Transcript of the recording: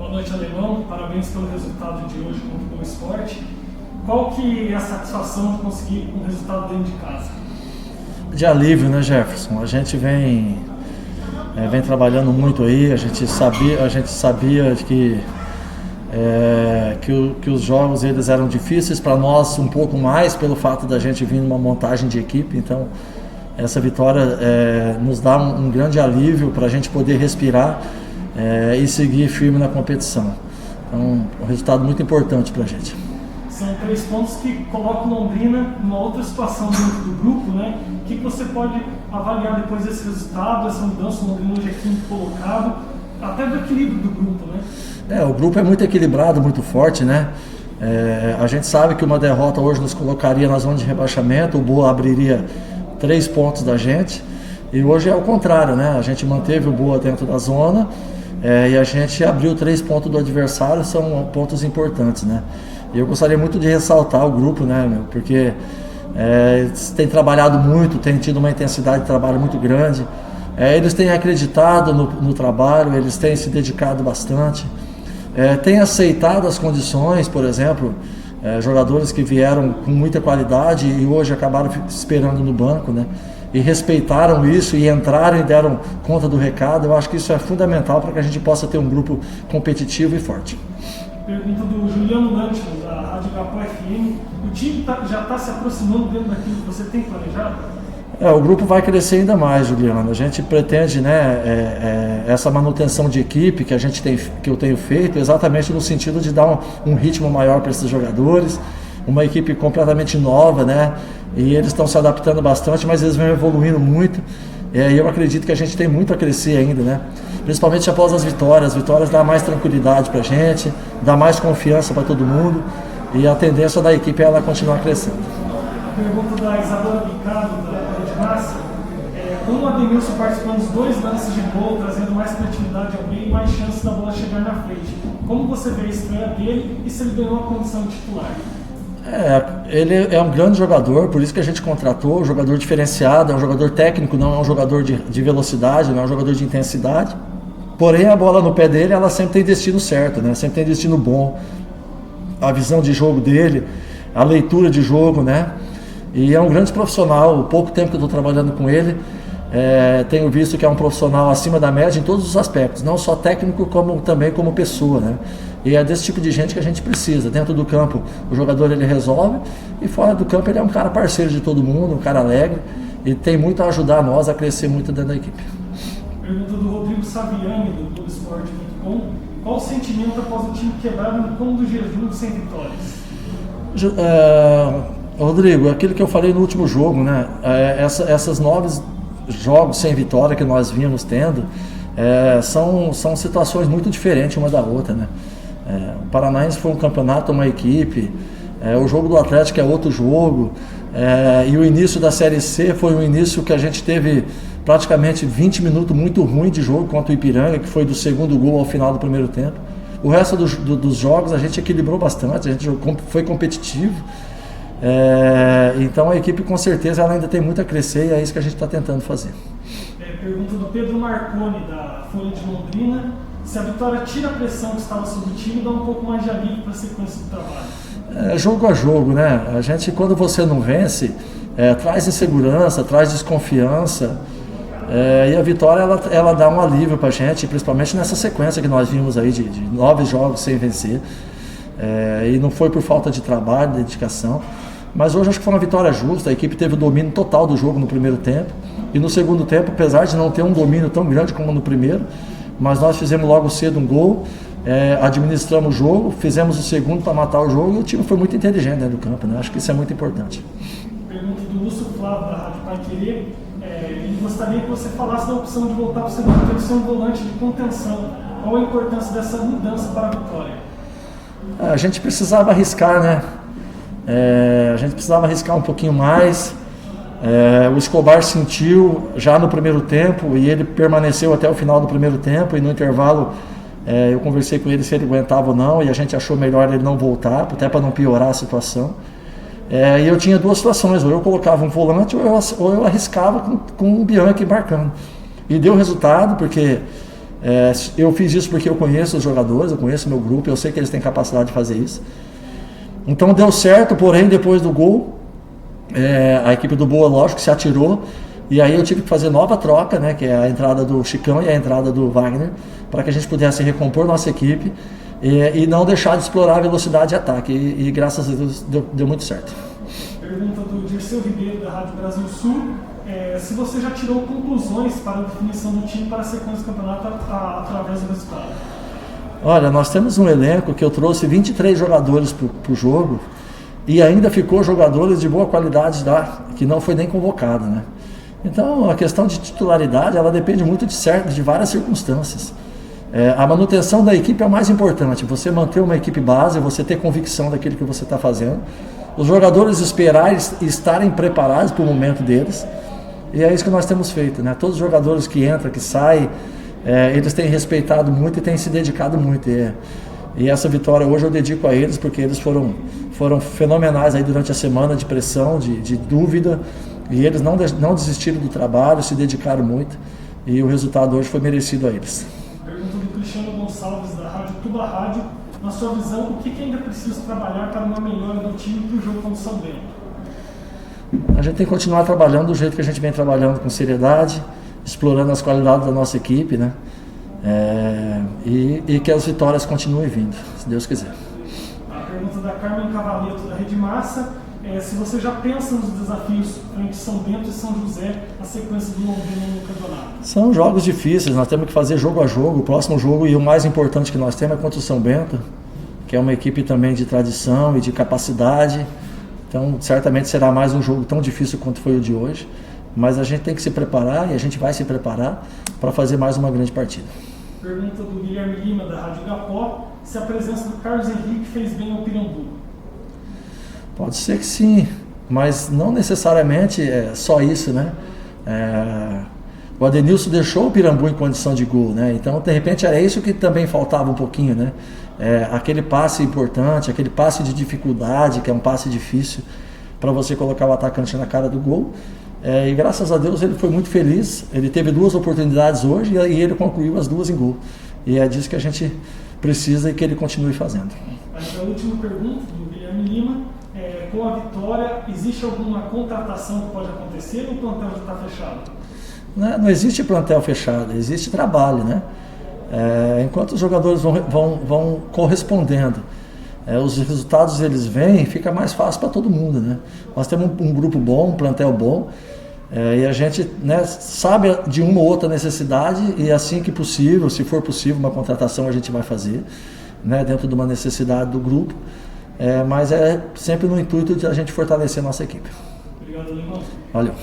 Boa noite, Alemão. Parabéns pelo resultado de hoje contra o Boa Esporte. Qual que é a satisfação de conseguir um resultado dentro de casa? De alívio, né, Jefferson? A gente vem trabalhando muito aí, a gente sabia que os jogos eles eram difíceis para nós, um pouco mais pelo fato da gente vir numa montagem de equipe. Então essa vitória nos dá um grande alívio para a gente poder respirar e seguir firme na competição. Então um resultado muito importante para a gente. São 3 pontos que colocam Londrina numa outra situação dentro do grupo, né? O que você pode avaliar depois desse resultado, essa mudança? O Londrina hoje é 5º colocado, até do equilíbrio do grupo, né? O grupo é muito equilibrado, muito forte, né? A gente sabe que uma derrota hoje nos colocaria na zona de rebaixamento, o Boa abriria 3 pontos da gente, e hoje é o contrário, né? A gente manteve o Boa dentro da zona e a gente abriu 3 pontos do adversário, são pontos importantes, né? E eu gostaria muito de ressaltar o grupo, né, porque eles têm trabalhado muito, têm tido uma intensidade de trabalho muito grande, eles têm acreditado no trabalho, eles têm se dedicado bastante, têm aceitado as condições, por exemplo, jogadores que vieram com muita qualidade e hoje acabaram esperando no banco, né, e respeitaram isso e entraram e deram conta do recado. Eu acho que isso é fundamental para que a gente possa ter um grupo competitivo e forte. Pergunta do Juliano Lantos, da Rádio Capão FM. O time já está se aproximando dentro daquilo que você tem planejado? O grupo vai crescer ainda mais, Juliano. A gente pretende, né, essa manutenção de equipe que eu tenho feito, exatamente no sentido de dar um ritmo maior para esses jogadores, uma equipe completamente nova, né? E eles estão se adaptando bastante, mas eles vão evoluindo muito. E eu acredito que a gente tem muito a crescer ainda, né? Principalmente após as vitórias. As vitórias dão mais tranquilidade para a gente, dá mais confiança para todo mundo, e a tendência da equipe é ela continuar crescendo. Pergunta da Isabela Picado, da Rede Massa. Com o Ademilson participando dos 2 lances de gol, trazendo mais criatividade ao meio e mais chances da bola chegar na frente, como você vê a estreia dele e se ele ganhou a condição de titular? Ele é um grande jogador, por isso que a gente contratou, um jogador diferenciado, é um jogador técnico, não é um jogador de velocidade, não é um jogador de intensidade. Porém, a bola no pé dele, ela sempre tem destino certo, né? Sempre tem destino bom. A visão de jogo dele, a leitura de jogo, né? E é um grande profissional. O pouco tempo que eu estou trabalhando com ele, tenho visto que é um profissional acima da média em todos os aspectos, não só técnico, como também como pessoa, né? E é desse tipo de gente que a gente precisa. Dentro do campo, o jogador ele resolve, e fora do campo ele é um cara parceiro de todo mundo, um cara alegre, e tem muito a ajudar nós a crescer muito dentro da equipe. Pergunta do Rodrigo Saviani, do Globoesporte.com. Qual o sentimento após o time quebrar no cômodo do jejum sem vitórias? Rodrigo, aquilo que eu falei no último jogo, né? Essas 9 jogos sem vitória que nós vínhamos tendo, são situações muito diferentes uma da outra, né? O Paranaense foi um campeonato, uma equipe, o jogo do Atlético é outro jogo, e o início da Série C foi um início que a gente teve praticamente 20 minutos muito ruim de jogo contra o Ipiranga, que foi do 2º gol ao final do 1º tempo. O resto dos jogos a gente equilibrou bastante, a gente foi competitivo. Então a equipe com certeza ela ainda tem muito a crescer, e é isso que a gente está tentando fazer. Pergunta do Pedro Marconi, da Folha de Londrina. Se a vitória tira a pressão que estava sobre o time, dá um pouco mais de alívio para a sequência do trabalho? Jogo a jogo, né? A gente, quando você não vence, traz insegurança, traz desconfiança, e a vitória ela dá um alívio para a gente, principalmente nessa sequência que nós vimos aí de 9 jogos sem vencer, e não foi por falta de trabalho, de dedicação, mas hoje acho que foi uma vitória justa. A equipe teve o domínio total do jogo no primeiro tempo, e no segundo tempo, apesar de não ter um domínio tão grande como no primeiro, mas nós fizemos logo cedo um gol, administramos o jogo, fizemos o segundo para matar o jogo, e o time foi muito inteligente dentro do campo, né? Acho que isso é muito importante. Pergunta do Lúcio Flávio, da Rádio Pai Querer. Ele gostaria que você falasse da opção de voltar para o segundo tempo ser um volante de contenção. Qual a importância dessa mudança para a vitória? A gente precisava arriscar, né? A gente precisava arriscar um pouquinho mais. O Escobar sentiu já no primeiro tempo, e ele permaneceu até o final do primeiro tempo, e no intervalo eu conversei com ele se ele aguentava ou não, e a gente achou melhor ele não voltar, até para não piorar a situação. E eu tinha 2 situações: ou eu colocava um volante, ou eu arriscava com o Bianchi embarcando. E deu resultado, porque Eu fiz isso porque eu conheço os jogadores, eu conheço meu grupo, eu sei que eles têm capacidade de fazer isso. Então deu certo, porém depois do gol, a equipe do Boa, lógico, se atirou, e aí eu tive que fazer nova troca, né, que é a entrada do Chicão e a entrada do Wagner, para que a gente pudesse recompor nossa equipe e não deixar de explorar a velocidade de ataque, e graças a Deus deu muito certo. Pergunta do Dirceu Ribeiro, da Rádio Brasil Sul, se você já tirou conclusões para a definição do time para a sequência do campeonato através do resultado? Olha, nós temos um elenco que eu trouxe 23 jogadores para o jogo, e ainda ficou jogadores de boa qualidade lá, que não foi nem convocado, né? Então a questão de titularidade, ela depende muito de várias circunstâncias. A manutenção da equipe é o mais importante, você manter uma equipe base, você ter convicção daquilo que você está fazendo, os jogadores esperar e estarem preparados para o momento deles, e é isso que nós temos feito, né? Todos os jogadores que entram, que saem, eles têm respeitado muito e têm se dedicado muito, e essa vitória hoje eu dedico a eles, porque eles foram fenomenais aí durante a semana de pressão, de dúvida, e eles não desistiram do trabalho, se dedicaram muito, e o resultado hoje foi merecido a eles. Pergunta do Cristiano Gonçalves, da Rádio Tuba Rádio. Na sua visão, o que ainda precisa trabalhar para uma melhora do time para o jogo contra o São Bento? A gente tem que continuar trabalhando do jeito que a gente vem trabalhando, com seriedade, explorando as qualidades da nossa equipe, né? E que as vitórias continuem vindo, se Deus quiser. A pergunta da Carmen Cavaleto, da Rede Massa, se você já pensa nos desafios frente São Bento e São José, na sequência do Londrina no campeonato? São jogos difíceis, nós temos que fazer jogo a jogo. O próximo jogo, e o mais importante que nós temos, é contra o São Bento, que é uma equipe também de tradição e de capacidade. Então, certamente será mais um jogo tão difícil quanto foi o de hoje, mas a gente tem que se preparar, e a gente vai se preparar para fazer mais uma grande partida. Pergunta do Guilherme Lima, da Rádio Gapó, se a presença do Carlos Henrique fez bem ao Pirambu. Pode ser que sim, mas não necessariamente é só isso, né? O Adenilson deixou o Pirambu em condição de gol, né? Então, de repente, era isso que também faltava um pouquinho, né? Aquele passe importante, aquele passe de dificuldade, que é um passe difícil para você colocar o atacante na cara do gol. E graças a Deus ele foi muito feliz, ele teve 2 oportunidades hoje e ele concluiu as 2 em gol. E é disso que a gente precisa e que ele continue fazendo. A última pergunta do Guilherme Lima, com a vitória, existe alguma contratação que pode acontecer ou o plantel já está fechado? Não existe plantel fechado, existe trabalho, né? Enquanto os jogadores vão correspondendo, os resultados eles vêm, fica mais fácil para todo mundo, né? Nós temos um grupo bom, um plantel bom, e a gente, né, sabe de uma ou outra necessidade, e assim que possível, se for possível, uma contratação a gente vai fazer, né, dentro de uma necessidade do grupo, mas é sempre no intuito de a gente fortalecer a nossa equipe. Obrigado, Limão. Valeu.